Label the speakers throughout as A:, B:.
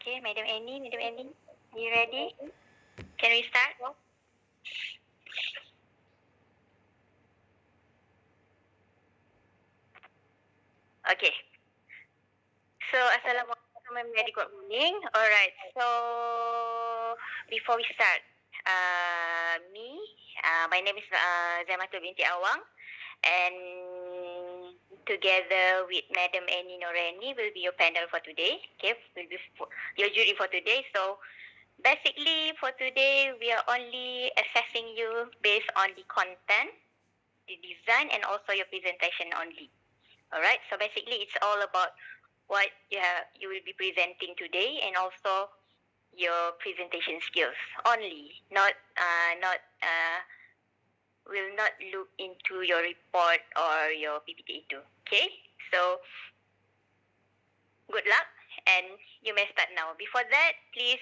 A: Okay, Madam Annie, are you ready? Can we start? Okay. So, Assalamualaikum and very good morning. Alright, so before we start, my name is Zamatul binti Awang, and together with Madam Annie Noreni will be your panel for today. Okay, will be your jury for today. So, basically for today, we are only assessing you based on the content, the design, and also your presentation only. Alright, so basically it's all about what you will be presenting today, and also your presentation skills only. Will not look into your report or your PPT too. Okay, so good luck, and you may start now. Before that, please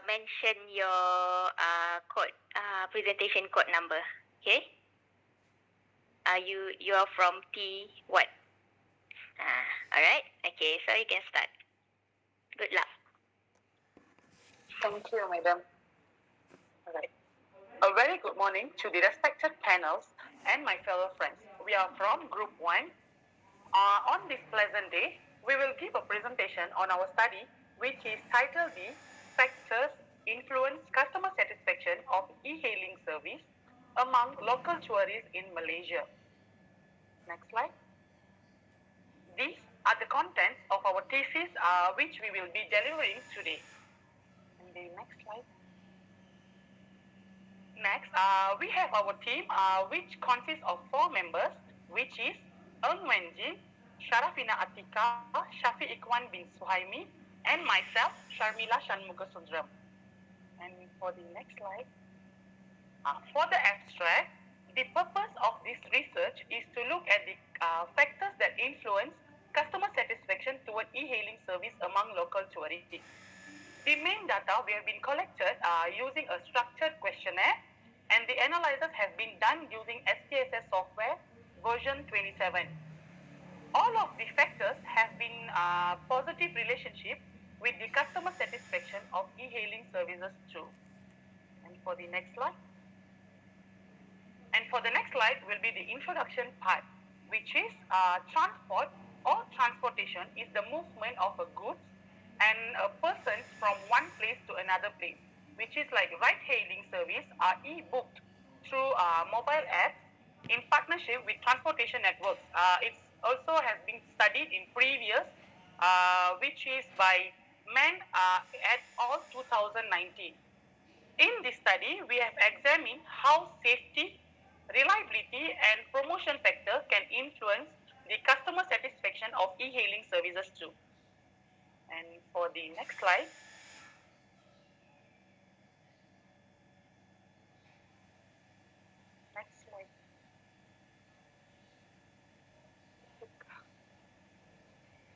A: mention your code, presentation code number. Okay. You are from T what? All right. Okay, so you can start. Good luck.
B: Thank you, madam. All right. A very good morning to the respected panels and my fellow friends. We are from Group 1. On this pleasant day, we will give a presentation on our study, which is titled the Factors Influence Customer Satisfaction of E-Hailing Service Among Local Tourists in Malaysia. Next slide. These are the contents of our thesis, which we will be delivering today. And the next slide. Next, we have our team, which consists of 4 members, which is Eng Wenjin, Sharafina Atika, Shafi Ikwan bin Suhaimi, and myself, Sharmila Shanmugasundram. And for the next slide, for the abstract, the purpose of this research is to look at the factors that influence customer satisfaction toward e-hailing service among local tourists. The main data we have been collected using a structured questionnaire, and the analysis has been done using SPSS software version 27. All of the factors have been positive relationship with the customer satisfaction of e-hailing services too. And for the next slide. And for the next slide will be the introduction part, which is transport or transportation is the movement of a goods and a person from one place to another place, which is like ride-hailing service are e-booked through mobile apps in partnership with transportation networks. It also has been studied in previous, which is by Men et al. 2019. In this study, we have examined how safety, reliability, and promotion factors can influence the customer satisfaction of e-hailing services too. And for the next slide. Next slide.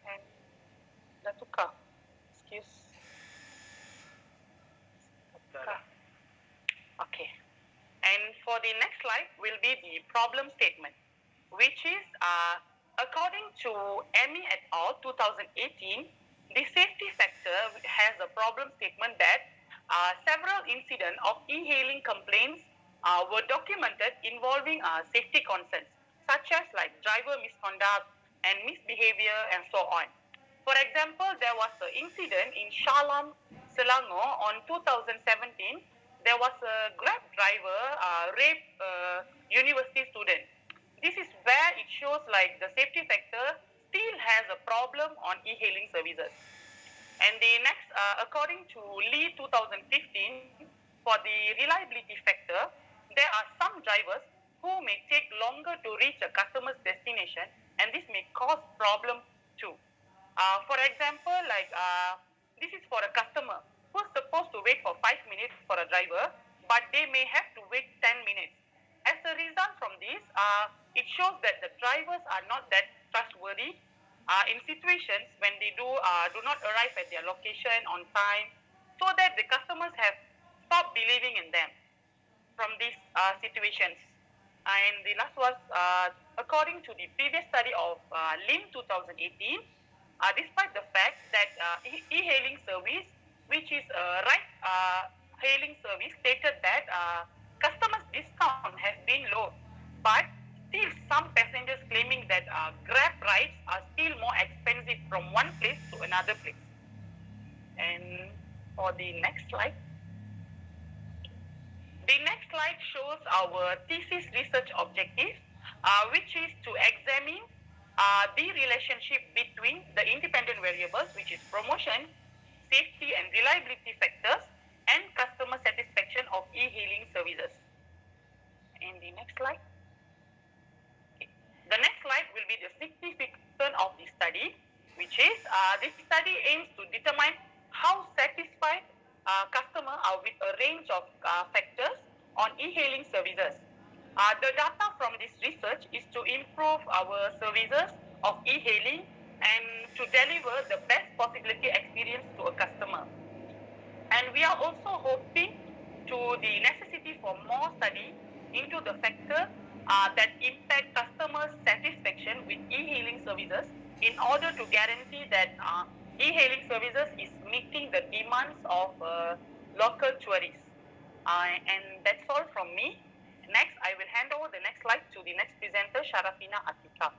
B: And Datuka. Excuse. Okay. And for the next slide will be the problem statement, which is according to Emmy et al. 2018, the safety factor has a problem statement that several incidents of e-hailing complaints were documented involving safety concerns, such as like driver misconduct and misbehavior and so on. For example, there was an incident in Shalam, Selangor on 2017. There was a Grab driver raped a university student. This is where it shows like the safety factor still has a problem on e-hailing services. And the next, according to Lee 2015, for the reliability factor, there are some drivers who may take longer to reach a customer's destination, and this may cause problem too. For example, like this is for a customer who's supposed to wait for 5 minutes for a driver, but they may have to wait 10 minutes. As a result from this, it shows that the drivers are not that trustworthy in situations when they do not arrive at their location on time, so that the customers have stopped believing in them from these situations. And the last was, according to the previous study of Lim 2018, despite the fact that e-hailing service, which is a ride-hailing service, stated that customers' discount has been low, but still some passengers claiming that Grab rides are still more expensive from one place to another place. And for the next slide. The next slide shows our thesis research objectives, which is to examine the relationship between the independent variables, which is promotion, safety and reliability factors, and customer satisfaction of e-hailing services. And the next slide. Okay. The next slide will be the significance of the study, which is this study aims to determine how satisfied customers are with a range of factors on e-hailing services. The data from this research is to improve our services of e-hailing and to deliver the best possibility experience to a customer. And we are also hoping to the necessity for more study into the factor that impact customer satisfaction with e-hailing services in order to guarantee that e-hailing services is meeting the demands of local tourists. And that's all from me. Next, I will hand over the next slide to the next presenter, Sharafina Atika.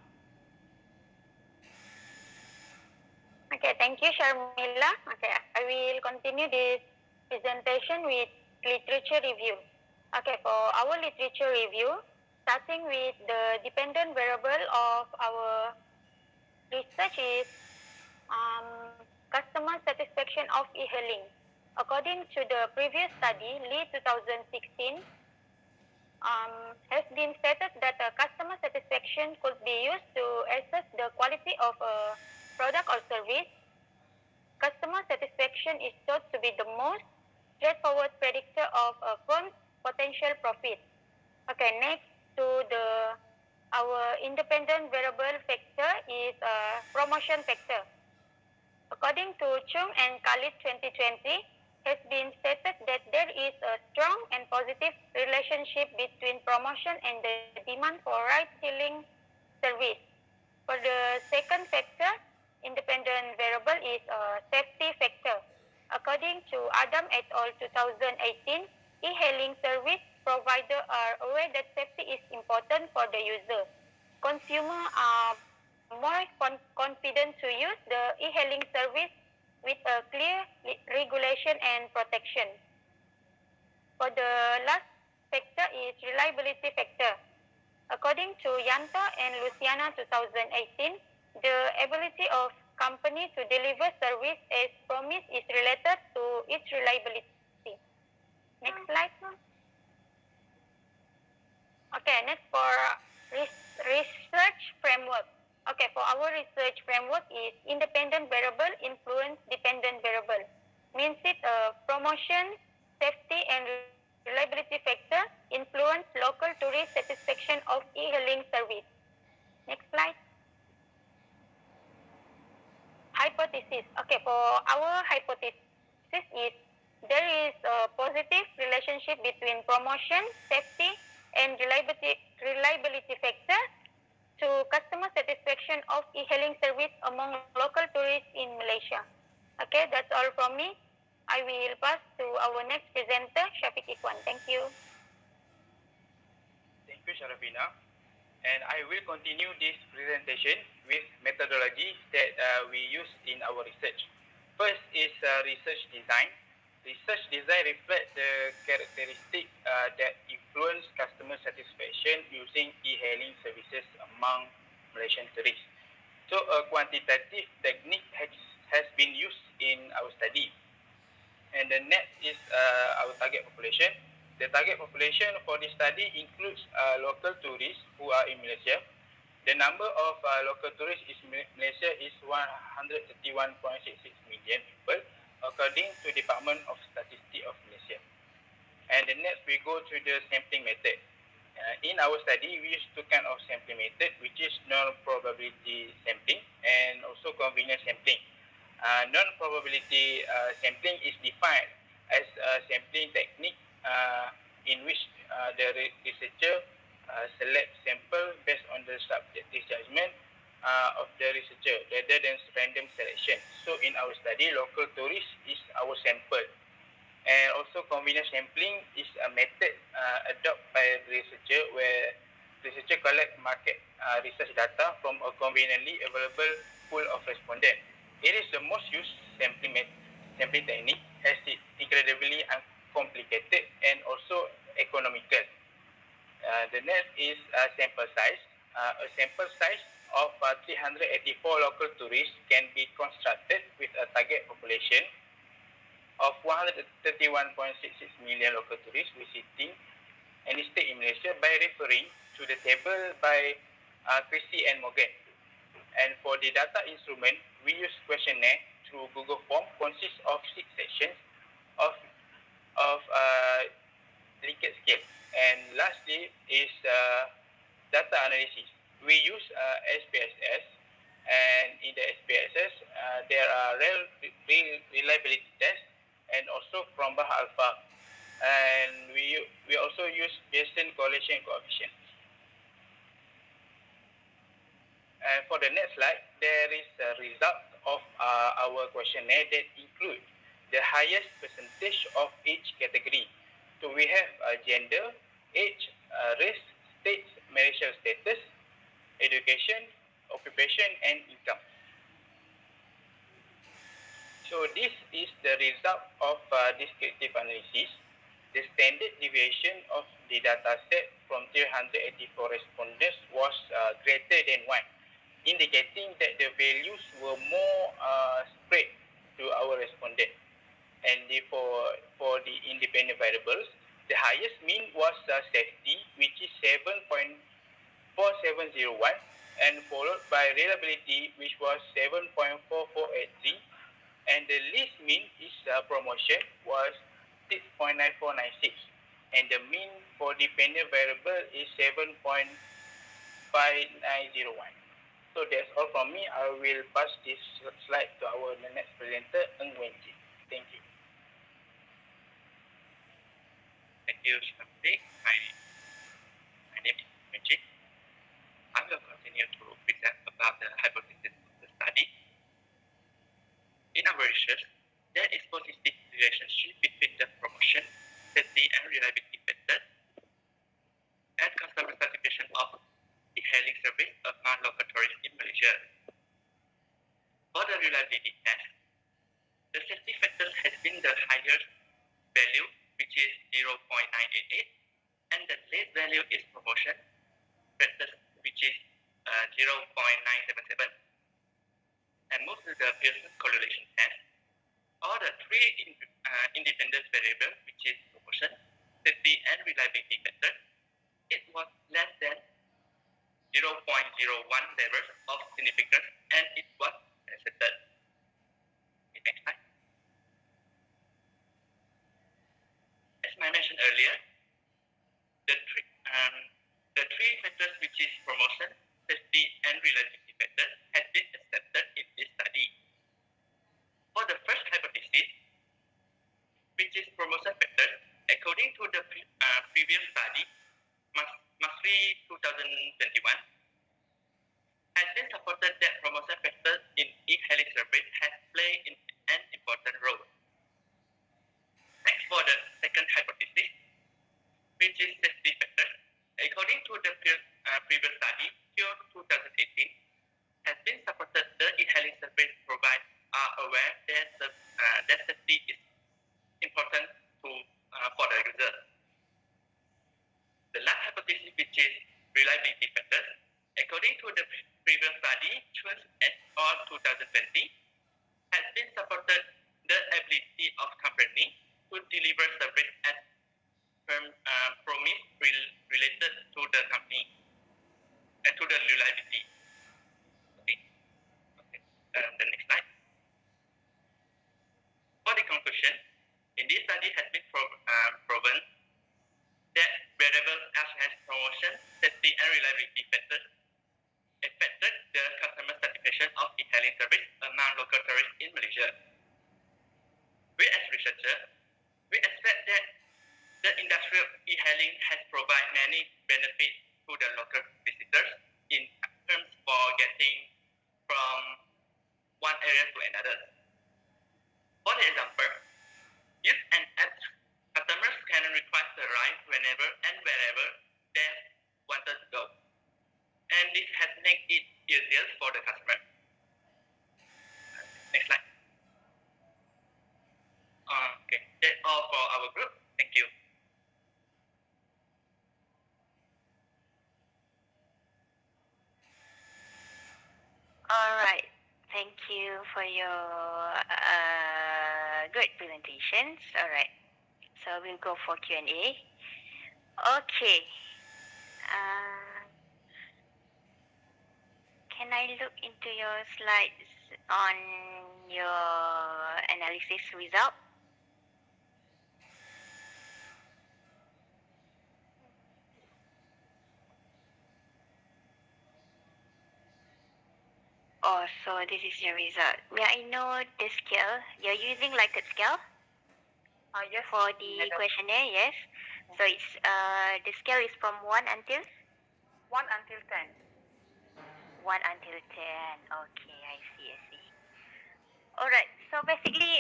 A: Okay, thank you, Sharmila. Okay, I will continue this presentation with literature review. Okay, for our literature review, starting with the dependent variable of our research is customer satisfaction of e-hailing. According to the previous study, Lee 2016, has been stated that customer satisfaction could be used to assess the quality of a product or service. Customer satisfaction is thought to be the most straightforward predictor of a firm's potential profit. Okay, next to our independent variable factor is promotion factor. According to Chung and Khalid 2020, has been stated that there is a strong and positive relationship between promotion and the demand for ride-hailing service. For the second factor, independent variable is a safety factor. According to Adam et al. 2018, e-hailing service providers are aware that safety is important for the user. Consumers are more confident to use the e-hailing service with a clear regulation and protection. For the last factor is reliability factor. According to Yanto and Luciana 2018, the ability of company to deliver service as promised is related to its reliability. Next slide. Okay, next for research framework. Okay, for our research framework is independent variable influence dependent variable. Means it promotion, safety and reliability factor influence local tourist satisfaction of e-hailing service. Next slide. Hypothesis. Okay, for our hypothesis is there is a positive relationship between promotion, safety and reliability factor to customer satisfaction of e-hailing service among local tourists in Malaysia. Okay, that's all from me. I will pass to our next presenter, Fhpk. Thank you.
C: Thank you, Sharafina. And I will continue this presentation with methodology that we use in our research. First is research design. Research design reflects the characteristics that influence customer satisfaction using e-hailing services among Malaysian tourists. So a quantitative technique has been used in our study. And the next is our target population. The target population for this study includes local tourists who are in Malaysia. The number of local tourists in Malaysia is 131.66 million people, according to Department of Statistics of Malaysia. And the next we go to the sampling method. In our study, we use two kinds of sampling method, which is non-probability sampling and also convenience sampling. Non-probability sampling is defined as a sampling technique in which the researcher select sample based on the subjective judgment of the researcher rather than random selection. So in our study, local tourists is our sample. And also convenient sampling is a method adopted by researcher where researcher collect market research data from a conveniently available pool of respondents. It is the most used sampling technique as it incredibly uncomplicated and also economical. The next is sample size. A sample size of 384 local tourists can be constructed with a target population of 131.66 million local tourists visiting any state in Malaysia by referring to the table by Christie and Morgan. And for the data instrument, we use questionnaire through Google Form consists of 6 sections of Likert scale. And lastly is data analysis. We use SPSS, and in the SPSS there are reliability tests and also Cronbach alpha, and we also use Pearson correlation coefficient. And for the next slide, there is a result of our questionnaire that include the highest percentage of each category. So we have gender, age, race, state, marital status, education, occupation, and income. So this is the result of descriptive analysis. The standard deviation of the data set from 384 respondents was greater than 1, indicating that the values were more spread to our respondents. And for the independent variables, the highest mean was safety, which is 7.4701, and followed by reliability, which was 7.4483, and the least mean is promotion was 6.9496, and the mean for dependent variable is 7.5901. So that's all from me. I will pass this slide to our next presenter, Ng Wenjin. Thank you.
D: Thank you, Fhpk. My name is Wenjin. I will continue to present about the hypothesis of the study. In our research, there is positive relationship between the promotion, safety, and reliability factors and customer satisfaction of e-hailing service among local tourists in Malaysia. For the reliability test, the safety factor has been the highest value, which is 0.988, and the least value is promotion factor, which is 0.977. And move to the Pearson correlation test. All the three independent variables, which is promotion, safety, and reliability factor, it was less than 0.01 levels of significance, and it was accepted. Next slide. As I mentioned earlier, the three factors, which is promotion, safety, and reliability factor, has been accepted in this study. For the first hypothesis, which is promotion factor, according to the previous study, Masri 2021, has been supported that promotion factor in e-hailing service has played an important role. Next, for the second hypothesis, which is safety factor, according to the previous study, Q 2018, has been supported the e-hailing service providers are aware that that safety is important for the user. The last hypothesis, which is reliability factor, according to the previous study, Chun et al. 2020, has been supported the ability of company to deliver service as promise related to the company and to the reliability. Okay. The next slide. For the conclusion, in this study has been proven that variables such as promotion, safety, and reliability factors affected the customer satisfaction of e-hailing service among local tourists in Malaysia. We as researchers, we expect that the industrial e-hailing has provided many benefits to the local visitors in terms for getting from one area to another. For example, use an app, customers can request a ride whenever and wherever they wanted to go. And this has made it easier for the customer. Next slide. Okay, that's all for our group. Thank you.
A: All right. Thank you for your great presentations. All right. So we'll go for Q&A. Okay. Can I look into your slides on your analysis result? Oh, so this is your result. May I know the scale? You're using Likert scale?
B: Yes.
A: For the questionnaire, yes. So it's the scale is from 1 until?
B: 1 until 10.
A: 1 until 10. Okay, I see. Alright, so basically,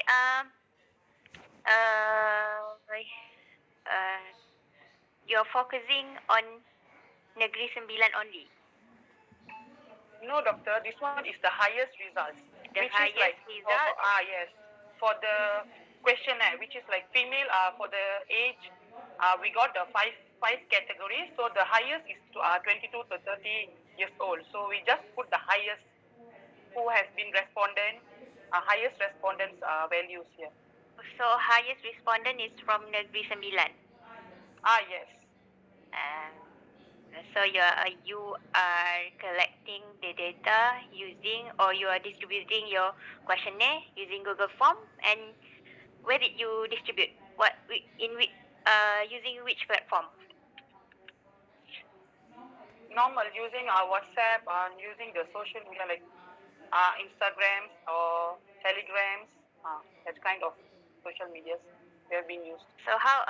A: you're focusing on Negeri Sembilan only?
B: No, doctor, this one is the highest results.
A: The
B: which
A: highest
B: is like
A: result?
B: yes. For the questionnaire, which is like female, for the age, we got the five categories. So the highest is 22 to 30 years old. So we just put the highest who has been respondent, highest respondents values here.
A: So highest respondent is from Negeri Sembilan?
B: Yes.
A: So you are collecting the data using, or you are distributing your questionnaire using Google Form, and where did you distribute? Using which platform?
B: Normal, using our WhatsApp and using the social media like Instagrams or Telegrams, that kind of social medias they have been used.
A: So how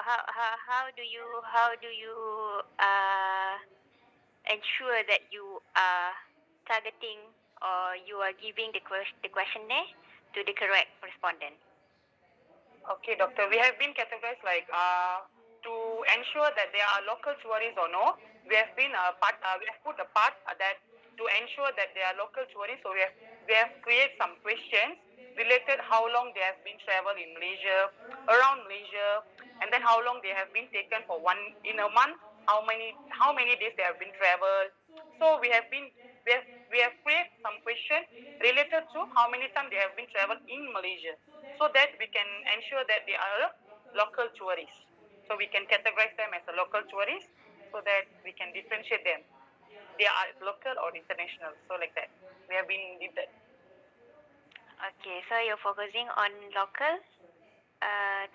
A: do you ensure that you are targeting, or you are giving the questionnaire to the correct respondent?
B: Okay, doctor. We have been categorized like to ensure that they are local tourists or no. We have been we have put a part that to ensure that they are local tourists. So we have created some questions related how long they have been traveled in Malaysia, around Malaysia, and then how long they have been taken for in a month. How many days they have been traveled. So we have created some questions related to how many times they have been traveled in Malaysia, so that we can ensure that they are local tourists. So we can categorize them as a local tourist, so that we can differentiate them. They are local or international. So like that, we have been did that.
A: Okay, so you're focusing on local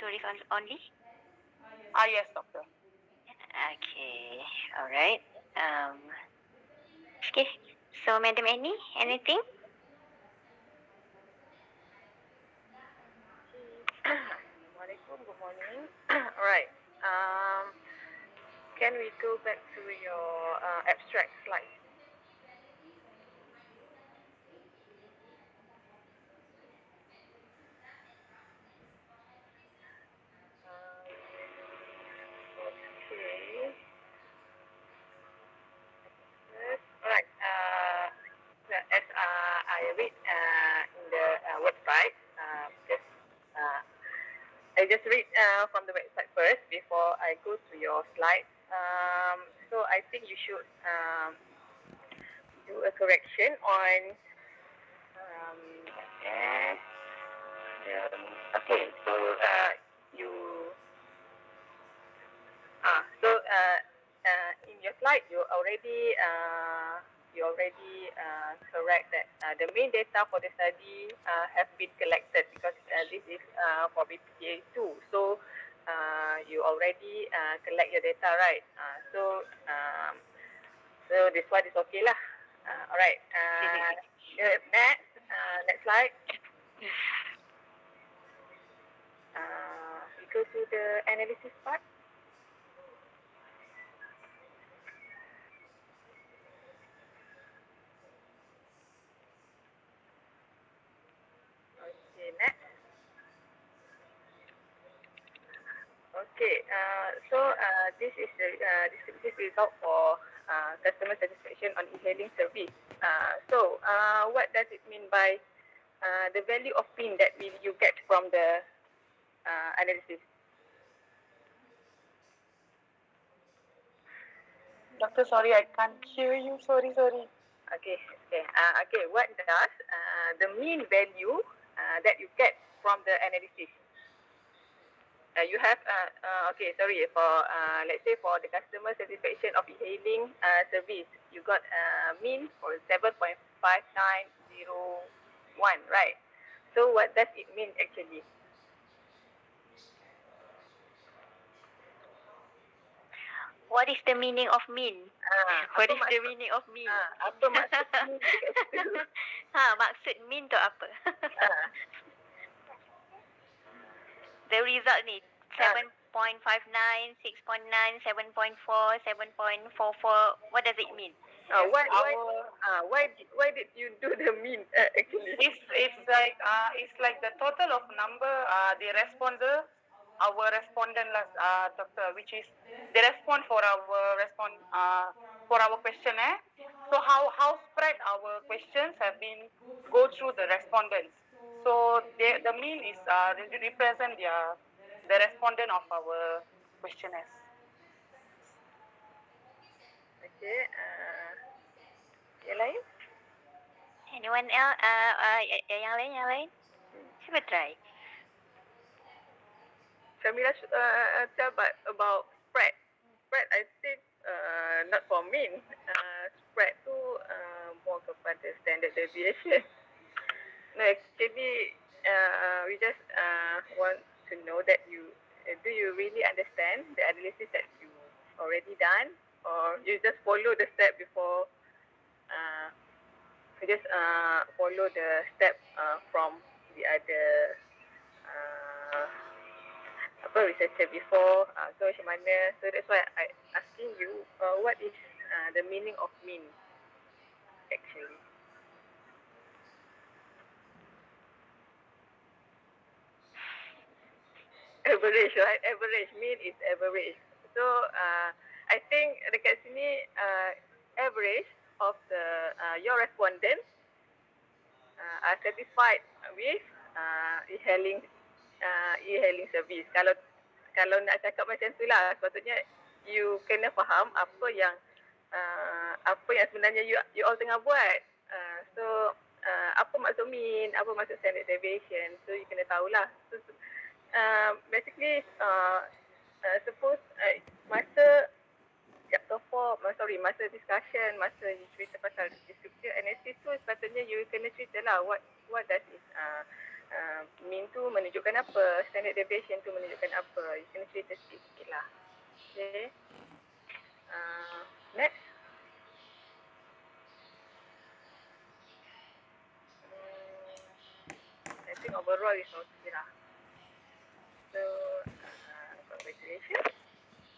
A: tourists only?
B: Yes, doctor.
A: Okay, all right. Okay, so Madam Annie, anything?
E: Good morning. All right. Can we go back to your abstract slide? Okay. All right. As I read in the website, I just read from the website first before I go to your slide. So I think you should do a correction on. Okay. So you. In your slide, you already correct that the main data for the study have been collected, because this is for BPA 2. So you already collect your data, right? So this one is okay lah. All right. Next slide. We go to the analysis part. This is the descriptive result for customer satisfaction on e-hailing service. What does it mean by the value of mean that you get from the analysis?
B: Doctor, sorry, I can't hear you. Sorry.
E: Okay. What does the mean value that you get from the analysis? You have for let's say for the customer satisfaction of e-hailing service, you got mean for 7.5901, right? So what does it mean actually?
A: What is the meaning of mean? What is the meaning of mean?
E: Apa maksud mean dekat situ?
A: Maksud mean tu apa? The result ni 7.59, 6.9, 7.4, 7.44. What does it mean?
E: Why did you do the mean actually?
B: It's like the total of number the responder, our respondent doctor, which is the response for our questionnaire. So how spread our questions have been go through the respondents. So the mean is represent the respondent of our questionnaires.
E: Okay. Yang lain?
A: Anyone else? Yang lain? Cuba try.
E: Shamila tell about spread. Spread I think not for mean. Spread tu more kepada standard deviation. No, actually we just want to know that do you really understand the analysis that you already done, or you just follow the step before you just follow the step from the other researcher before. So macam mana? So that's why I asking you what is the meaning of mean actually. Average, right? Average. Mean is average. So I think dekat sini average of the your respondents are satisfied with e-hailing service. Kalau nak cakap macam tu lah, sepatutnya you kena faham apa yang sebenarnya you all tengah buat. Apa maksud mean, apa maksud standard deviation, so you kena tahulah. So, basically suppose masa chapter 4, masa discussion, masa you cerita pasal descriptive analysis tu, sepatutnya you kena cerita lah what does it mean tu menunjukkan apa, standard deviation tu menunjukkan apa. You kena cerita sikit lah. Okay. Next. I think overall is okay lah. So, congratulations.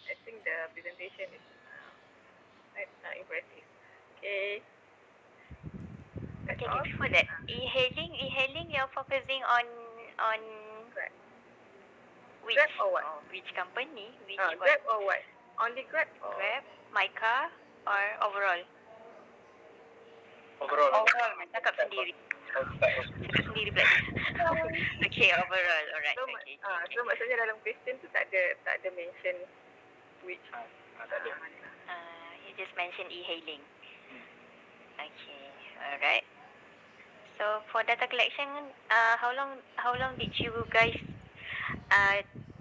E: I think the presentation is impressive. Okay.
A: Okay, before that, e-hailing, you're focusing on
E: Grab.
A: which
E: Grab or what?
A: Which company?
E: Grab or what? Only Grab or?
A: Grab, my car, or overall?
C: Overall.
A: Cakap sendiri. Cakap sendiri pula. Okay, overall. Alright.
E: So maksudnya dalam question tu tak ada mention which.
C: Tak ada.
A: You just mentioned e-hailing. Okay, alright. So for data collection, how long did you guys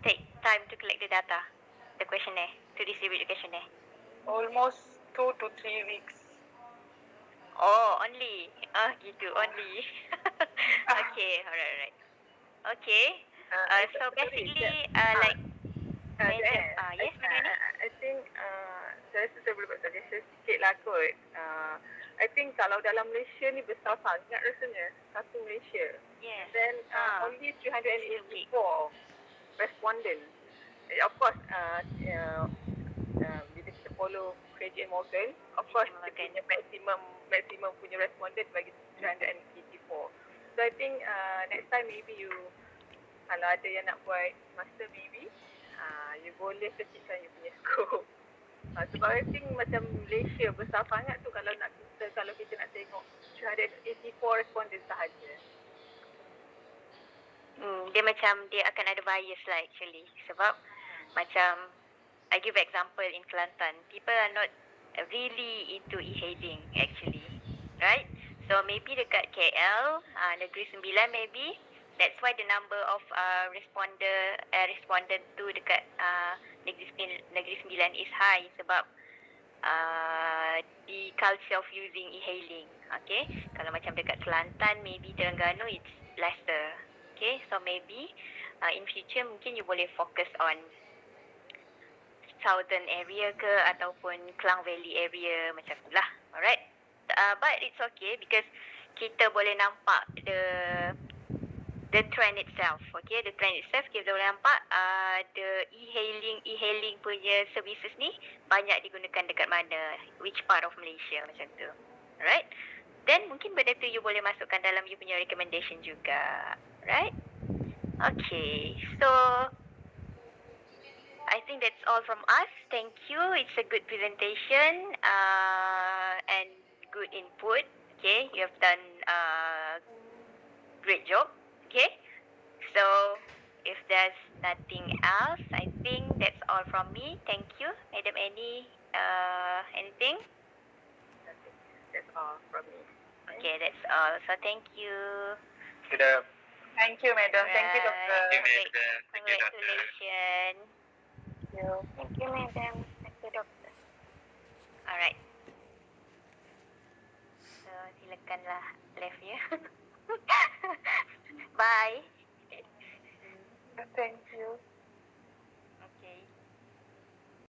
A: take time to collect the data, the questionnaire, to distribute the questionnaire?
B: Almost 2 to 3 weeks.
A: Oh, only. Gitu, only. Okay, alright. Okay. So basically, like yes, Mariani?
E: I think saya boleh buat suggestion sikit lah kot. I think kalau dalam Malaysia ni besar sangat rasanya, satu Malaysia.
A: Yes.
E: Then only 384 respondents. Of course, bila kita follow KJ Morgan, of course kita punya maximum punya respondent bagi 384. So I think next time maybe you, kalau ada yang nak buat master maybe you boleh kecilkan you punya scope. Sebab I think macam Malaysia besar sangat tu kalau kita nak tengok 384 respondents sahaja.
A: Dia macam dia akan ada bias lah actually. Sebab macam I give example in Kelantan, people are not really into e-hailing actually, right? So maybe dekat KL, Negeri Sembilan maybe, that's why the number of respondent tu dekat Negeri Sembilan is high sebab the culture of using e-hailing. Okay, kalau macam dekat Kelantan, maybe Terengganu it's lesser. Okay, so maybe in future mungkin you boleh focus on southern area ke ataupun Klang Valley area macam tu lah. Alright. But it's okay because kita boleh nampak the trend itself. Okay, the trend itself kita boleh nampak the e-hailing punya services ni banyak digunakan dekat mana, which part of Malaysia macam tu. Alright. Then mungkin benda tu you boleh masukkan dalam you punya recommendation juga. Right? Okay. So I think that's all from us. Thank you. It's a good presentation and good input. Okay, you have done great job. Okay, so if there's nothing else, I think that's all from me. Thank you, Madam Annie. Anything?
E: That's all from me.
A: Okay, that's all. So thank you.
C: Sudah.
B: Thank you, madam. Thank you, doctor.
D: Thank you, madam. Thank you, doctor.
A: Congratulations.
E: Thank you, madam. Thank you, doctor.
A: Alright. So silakanlah left ya. Bye.
E: Thank you.